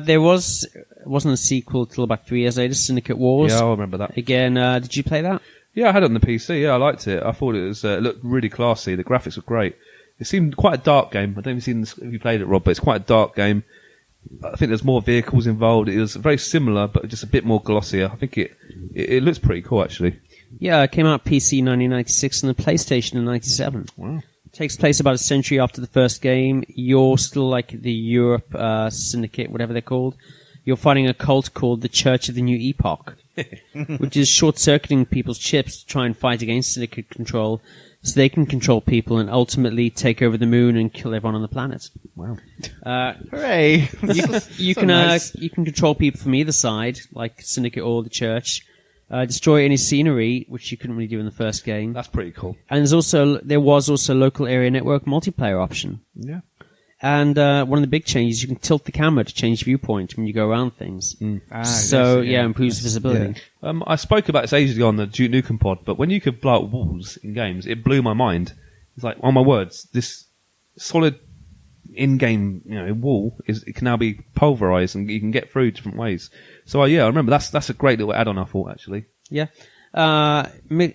There wasn't a sequel till about 3 years later, Syndicate Wars. Yeah, I remember that. Again, did you play that? Yeah, I had it on the PC. Yeah, I liked it. I thought it looked really classy. The graphics were great. It seemed quite a dark game. I don't know if you played it, Rob, but it's quite a dark game. I think there's more vehicles involved. It was very similar, but just a bit more glossier. I think it looks pretty cool, actually. Yeah, it came out PC 1996 and the PlayStation in 97. Wow. Takes place about a century after the first game. You're still like the Europe Syndicate, whatever they're called. You're fighting a cult called the Church of the New Epoch, which is short-circuiting people's chips to try and fight against Syndicate control so they can control people and ultimately take over the moon and kill everyone on the planet. Wow. Hooray! You So can nice. you can control people from either side, like Syndicate or the Church. Destroy any scenery, which you couldn't really do in the first game. That's pretty cool. And there was also local area network multiplayer option. Yeah. And one of the big changes, you can tilt the camera to change viewpoint when you go around things. So yes, improves visibility. I spoke about this ages ago on the Duke Nukem pod, but when you could blow up walls in games, it blew my mind. It's like, oh my words, this solid in-game wall it can now be pulverized and you can get through different ways. So I remember that's a great little add-on, I thought, actually. Yeah.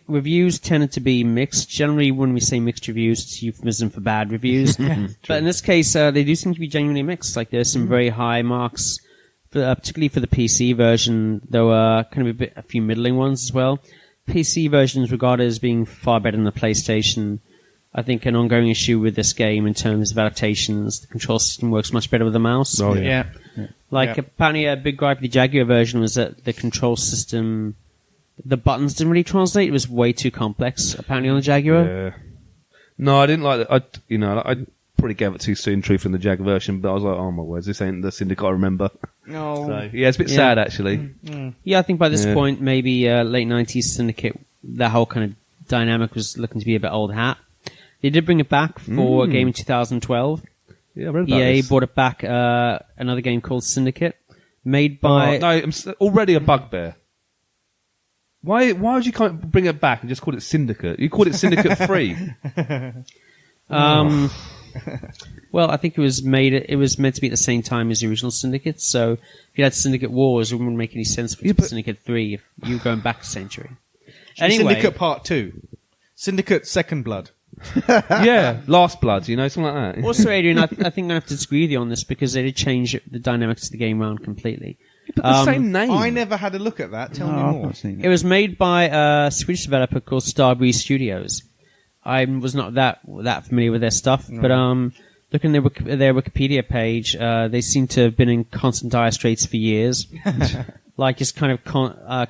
Reviews tended to be mixed. Generally, when we say mixed reviews, it's a euphemism for bad reviews. But in this case, they do seem to be genuinely mixed. Like there's some very high marks, particularly for the PC version. There were kind of a few middling ones as well. PC version is regarded as being far better than the PlayStation. I think an ongoing issue with this game in terms of adaptations, the control system works much better with the mouse. Oh, yeah. Apparently a big gripe with the Jaguar version was that the control system, the buttons didn't really translate. It was way too complex, apparently, on the Jaguar. Yeah. No, I didn't like it. I probably gave it too soon, Truth in the Jag version, but I was like, oh my words, this ain't the Syndicate I remember. No. So, yeah, it's a bit sad, actually. Yeah, I think by this Yeah. point, maybe late 90s Syndicate, that whole kind of dynamic was looking to be a bit old hat. They did bring it back for a game in 2012. Yeah, I read about EA this. brought it back, another game called Syndicate, made by... No, I'm already a bugbear. Why would you can't bring it back and just call it Syndicate? You called it Syndicate 3. Well, I think it was meant to be at the same time as the original Syndicate, so if you had Syndicate Wars, it wouldn't make any sense for it to be Syndicate 3 if you were going back a century. Anyway, Syndicate Part 2. Syndicate Second Blood. Yeah, Last Blood, something like that. also, Adrian, I think I'm going to have to disagree with you on this because they did change the dynamics of the game around completely. But the same name. I never had a look at that. Tell me I've more. not seen It was made by a Swedish developer called Starbreeze Studios. I was not that familiar with their stuff, but looking at their Wikipedia page, they seem to have been in constant dire straits for years. Like just kind of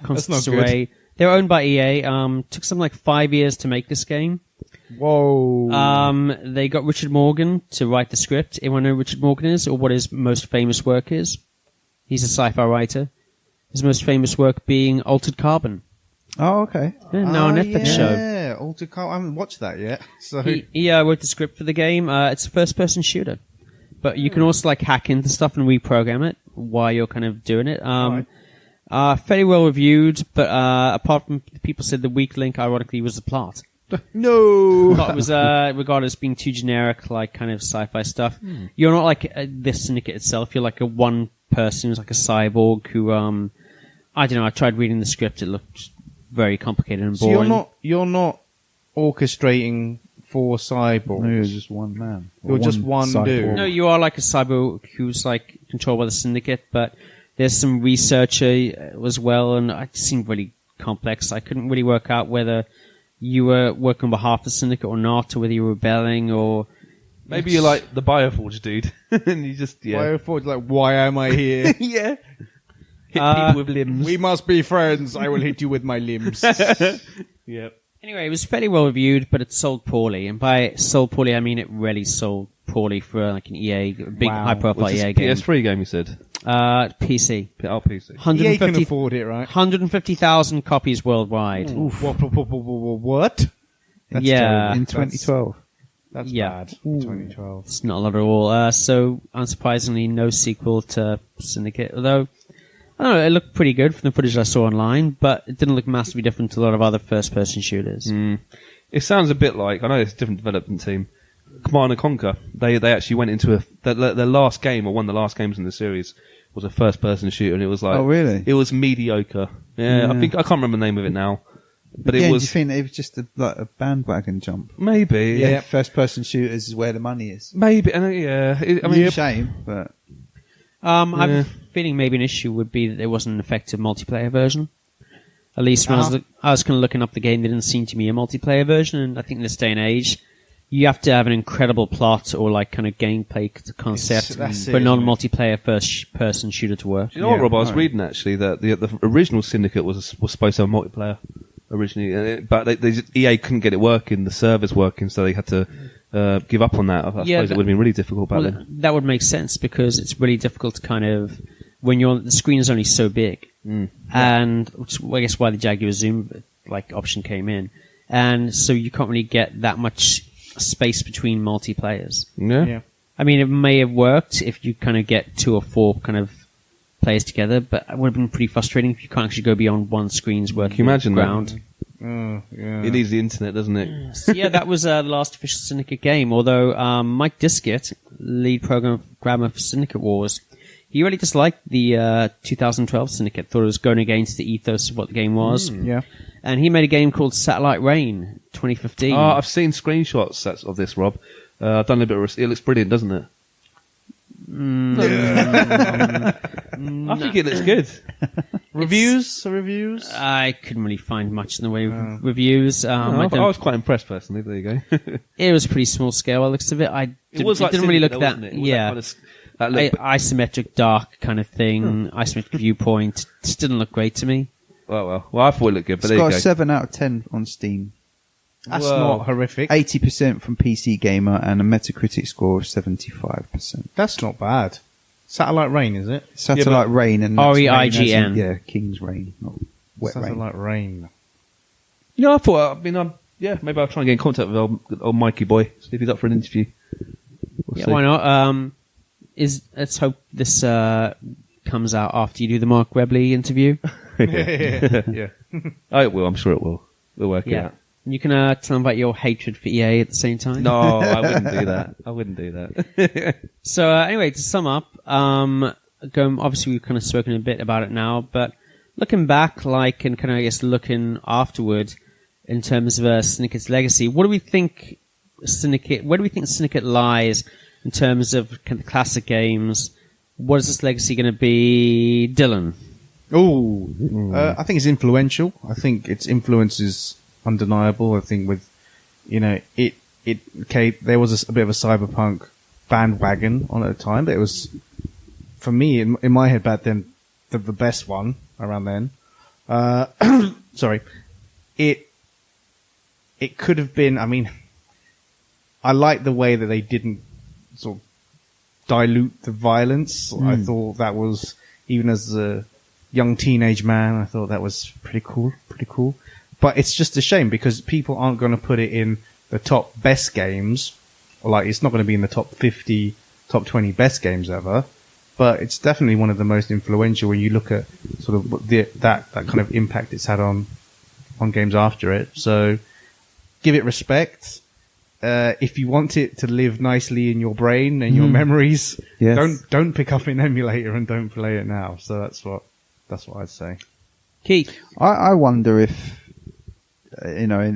constant not array. They were owned by EA. Took something like 5 years to make this game. Whoa. They got Richard Morgan to write the script. Anyone know who Richard Morgan is, or what his most famous work is? He's a sci-fi writer. His most famous work being Altered Carbon. Oh, okay. Yeah, now a Netflix show. Yeah, Altered Carbon. I haven't watched that yet. So He wrote the script for the game. It's a first-person shooter, but you can also hack into stuff and reprogram it while you're kind of doing it. Fairly well reviewed, but apart from people said the weak link, ironically, was the plot. no. Plot was regarded as being too generic, like kind of sci-fi stuff. You're not like this Syndicate itself. You're like a one person who's like a cyborg who, I don't know. I tried reading the script. It looked very complicated and boring. So you're not orchestrating for cyborgs. No, you're just one man. You're just one cyborg. dude. No, you are like a cyborg who's like controlled by the Syndicate, but there's some researcher as well, and it seemed really complex. I couldn't really work out whether you were working on behalf of the Syndicate or not, or whether you were rebelling, or... Maybe you're like the Bioforge dude. And you just, Bioforge, like, why am I here? yeah. Hit people with limbs. We must be friends. I will hit you with my limbs. Yep. Anyway, it was fairly well reviewed, but it sold poorly. And by sold poorly, I mean it really sold poorly for like an EA, a big Wow. high-profile Was this EA game. PS3 game, you said? PC. Oh, PC. EA can 150 afford it, right? 150,000 copies worldwide. What? That's Yeah. terrible. In 2012. That's Yeah. bad. 2012. It's not a lot at all. So, unsurprisingly, no sequel to Syndicate. Although, I don't know, it looked pretty good from the footage I saw online, but it didn't look massively different to a lot of other first-person shooters. It sounds a bit like, I know it's a different development team, Command & Conquer. They actually went into their last game, or one of the last games in the series, was a first-person shooter, and it was like... Oh, really? It was mediocre. Yeah, I can't remember the name of it now. But Again, it do was... you think it was just a bandwagon jump? Maybe. Yeah, first-person shooters is where the money is. Maybe, and yeah. I mean, Shame, but... I have a feeling maybe an issue would be that there wasn't an effective multiplayer version. At least when I was kind of looking up the game, there didn't seem to be a multiplayer version, and I think in this day and age, you have to have an incredible plot or like kind of gameplay concept That's for it, non-multiplayer first-person shooter to work. do you know what, Rob? I was right. reading actually that the original Syndicate was supposed to have multiplayer originally, but EA couldn't get it working, the servers working, so they had to give up on that. I suppose it would have been really difficult back then. That would make sense because it's really difficult to kind of when the screen is only so big, and which is, I guess why the Jaguar Zoom option came in, and so you can't really get that much space between multiplayers. Yeah. I mean, it may have worked if you kind of get 2 or 4 kind of players together, but it would have been pretty frustrating if you can't actually go beyond one screen's worth Can you imagine that? ground. It needs the internet, doesn't it? So yeah, that was the last official Syndicate game, although Mike Diskett, lead programmer for Syndicate Wars, he really disliked the 2012 Syndicate, thought it was going against the ethos of what the game was. Yeah. And he made a game called Satellite Rain 2015. I've seen screenshots of this, Rob. I've done a bit of... It looks brilliant, doesn't it? I think it looks good. Reviews? I couldn't really find much in the way of reviews. I was quite impressed, personally. There you go. It was pretty small scale, by the looks of it. It didn't really look Syndicate, that... wasn't it? It was Yeah. that kind of, that look, Isometric dark kind of thing, isometric viewpoint. Just didn't look great to me. well, I thought it looked good, but It's there you got go. a 7 out of 10 on Steam. That's Well, not horrific. 80% from PC Gamer and a Metacritic score of 75%. That's not bad. Satellite Rain, is it? Satellite Rain and that's REIGN. rain as in- Yeah, King's Rain, not wet rain. Satellite Rain. Yeah, I thought. Maybe I'll try and get in contact with old Mikey boy. See if he's up for an interview. We'll see. why not? Let's hope this comes out after you do the Mark Webley interview. Yeah. Oh, it will. I'm sure it will. We'll work it out. You can tell them about your hatred for EA at the same time. No, I wouldn't do that. I wouldn't do that. So anyway, to sum up, obviously we've kind of spoken a bit about it now, but looking back, and kind of I guess looking afterward in terms of Syndicate's legacy, where do we think Syndicate lies in terms of kind of classic games? What is this legacy going to be, Dylan? I think it's influential. I think its influence is undeniable. I think with, there was a bit of a Cyberpunk bandwagon on at the time, but it was, for me, in my head back then, the best one around then. Sorry. It could have been, I like the way that they didn't sort of dilute the violence. I thought that was, even as a young teenage man, I thought that was pretty cool. But it's just a shame because people aren't going to put it in the top best games, or it's not going to be in the top 50, top 20 best games ever. But it's definitely one of the most influential when you look at sort of that kind of impact it's had on games after it. So give it respect. If you want it to live nicely in your brain and your memories, don't pick up an emulator and don't play it now. So that's what I'd say. Keith? I wonder if,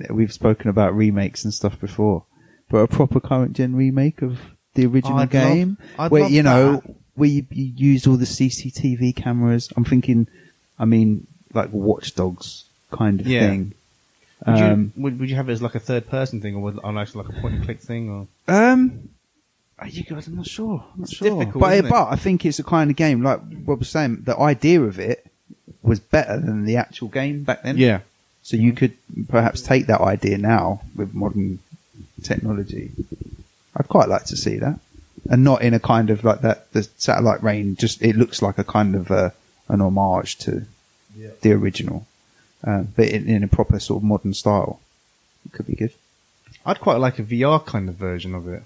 we've spoken about remakes and stuff before, but a proper current gen remake of the original game, where you used all the CCTV cameras. I'm thinking, like Watch Dogs kind of thing. Would you have it as like a third person thing, or would actually like a point and click thing, or? I'm not sure. Difficult, but isn't it? I think it's a kind of game, like Rob was saying, the idea of it was better than the actual game back then. Yeah. So you could perhaps take that idea now with modern technology. I'd quite like to see that. And not in a kind of like that, the Satellite Rain, just, it looks like a kind of an homage to the original. But in a proper sort of modern style. It could be good. I'd quite like a VR kind of version of it.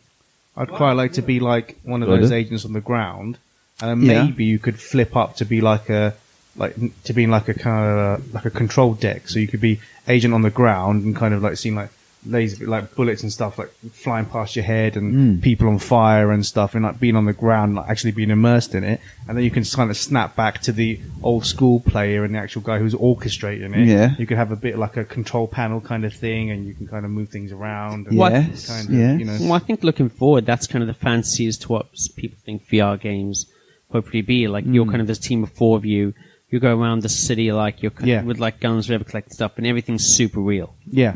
I'd quite like to be like one of those agents on the ground, and maybe you could flip up to be like a kind of like a control deck, so you could be agent on the ground and kind of like seeing like laser, like bullets and stuff like flying past your head and people on fire and stuff, and like being on the ground, like actually being immersed in it, and then you can kind of snap back to the old school player and the actual guy who's orchestrating it. Yeah. You could have a bit like a control panel kind of thing, and you can kind of move things around. And Yes. kind of, Yes. Well, I think looking forward, that's kind of the fantasy as to what people think VR games hopefully be. Like you're kind of this team of four of you. You go around the city like you're with like guns, whatever, collect stuff, and everything's super real. Yeah.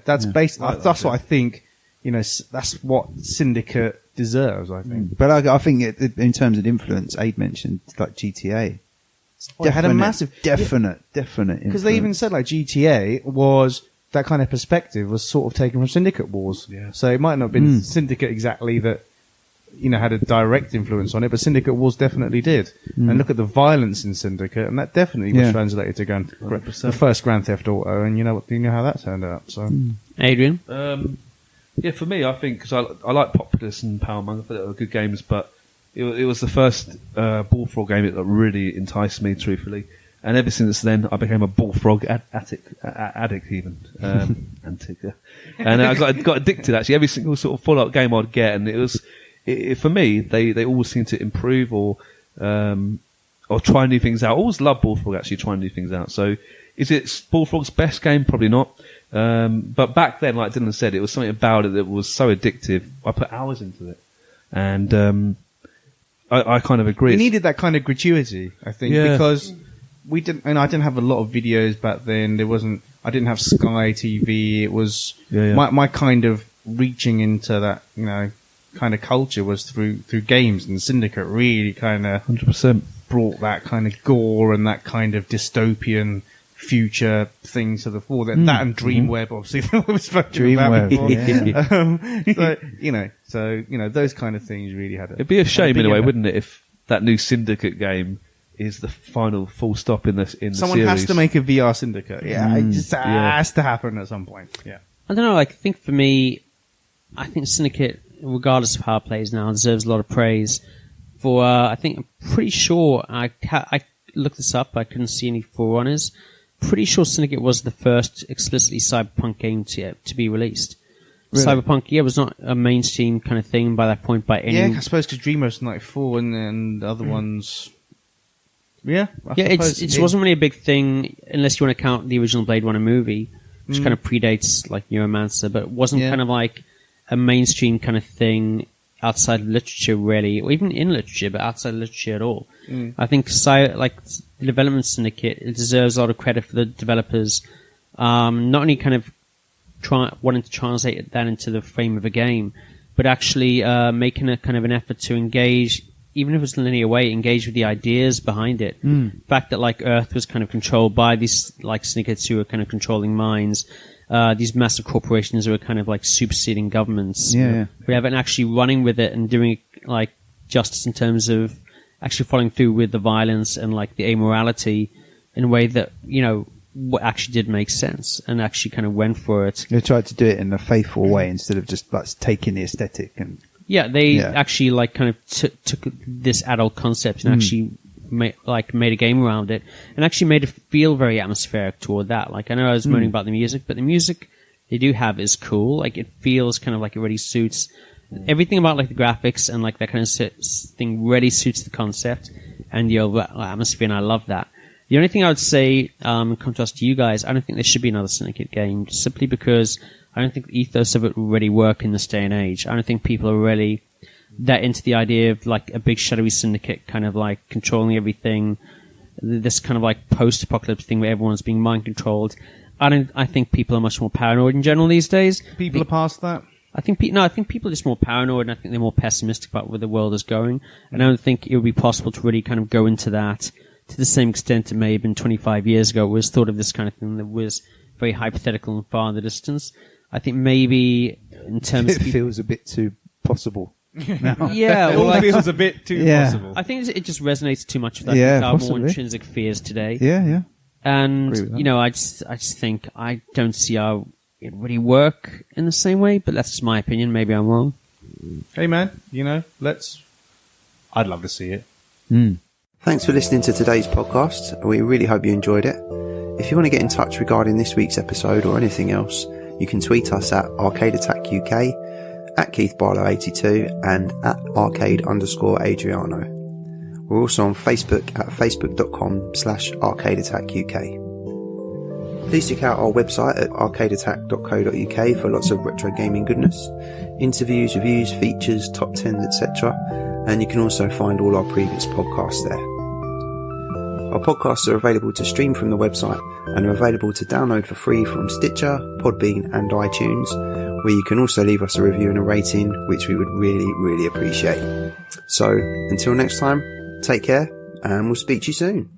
That's that's that, what I think. That's what Syndicate deserves. I think. But I think in terms of influence, Aid mentioned like GTA. It had a massive, definite because they even said like GTA was that kind of perspective was sort of taken from Syndicate Wars. Yeah. So it might not have been Syndicate exactly that. Had a direct influence on it, but Syndicate Wars definitely did. And look at the violence in Syndicate, and that definitely was translated to the first Grand Theft Auto, and you know how that turned out. So, Adrian? For me, I think, because I like Populous and Powermonger, I thought they were good games, but it was the first Bullfrog game that really enticed me, truthfully. And ever since then, I became a Bullfrog addict even. Antic. And I got addicted, actually. Every single sort of Fallout game I'd get, and it was... for me, they always seem to improve or try new things out. I always love Bullfrog, actually, trying new things out. So, is it Bullfrog's best game? Probably not. But back then, like Dylan said, it was something about it that was so addictive. I put hours into it. And I kind of agree. We needed that kind of gratuity, I think, because we didn't, and I didn't have a lot of videos back then. I didn't have Sky TV. It was my kind of reaching into that, kind of culture was through games, and Syndicate really kind of 100% brought that kind of gore and that kind of dystopian future things to the fore. That and Dreamweb, obviously, that was spoken about Dreamweb, before. So those kind of things really had. It'd be a shame big in a way, impact. wouldn't it, if that new Syndicate game is the final full stop in the Someone series. has to make a VR Syndicate. Yeah, it just has to happen at some point. Yeah. I don't know. Like, I think for me, I think Syndicate, regardless of how it plays now, deserves a lot of praise. For I'm pretty sure I looked this up. I couldn't see any forerunners. Pretty sure Syndicate was the first explicitly cyberpunk game to be released. Really? Cyberpunk, was not a mainstream kind of thing by that point by any. Yeah, I suppose because Dreamweb was 94 and then the other ones. Yeah, it wasn't really a big thing unless you want to count the original Blade Runner movie, which kind of predates like Neuromancer, but it wasn't kind of like a mainstream kind of thing outside of literature, really, or even in literature, but outside of literature at all. I think the development Syndicate, it deserves a lot of credit for the developers, not only kind of wanting to translate that into the frame of a game, but actually making a kind of an effort to engage, even if it's a linear way, engage with the ideas behind it. The fact that like Earth was kind of controlled by these like syndicates who were kind of controlling minds, these massive corporations who were kind of like superseding governments. Whatever, and actually running with it and doing like justice in terms of actually following through with the violence and like the amorality in a way that, what actually did make sense and actually kind of went for it. They tried to do it in a faithful way instead of just like taking the aesthetic and. Yeah, they actually like kind of took this adult concept and actually made a game around it and actually made it feel very atmospheric toward that. Like I know I was moaning about the music, but the music they do have is cool. Like it feels kind of like it really suits everything about like the graphics and like that kind of thing really suits the concept and the overall atmosphere, and I love that. The only thing I would say, in contrast to you guys, I don't think there should be another Syndicate game simply because I don't think the ethos of it will really work in this day and age. I don't think people are really that into the idea of like a big shadowy syndicate kind of like controlling everything, this kind of like post-apocalypse thing where everyone's being mind controlled. I think people are much more paranoid in general these days. People are past that? I think people are just more paranoid, and I think they're more pessimistic about where the world is going. And I don't think it would be possible to really kind of go into that to the same extent it may have been 25 years ago. It was thought of this kind of thing that was very hypothetical and far in the distance. I think maybe in terms It feels a bit too possible. Now. Yeah, It well, all feels a bit too possible. I think it just resonates too much with our more intrinsic fears today. Yeah. And, Agree with that. I just think I don't see how it really work in the same way, but that's just my opinion. Maybe I'm wrong. Hey man, I'd love to see it. Thanks for listening to today's podcast. We really hope you enjoyed it. If you want to get in touch regarding this week's episode or anything else, you can tweet us at Arcade Attack UK, at Keith Barlow 82, and at Arcade_Adriano. We're also on Facebook at facebook.com/Arcade Attack UK. Please check out our website at arcadeattack.co.uk for lots of retro gaming goodness, interviews, reviews, features, top 10s, etc. And you can also find all our previous podcasts there. Our podcasts are available to stream from the website and are available to download for free from Stitcher, Podbean and iTunes, where you can also leave us a review and a rating, which we would really, really appreciate. So, until next time, take care and we'll speak to you soon.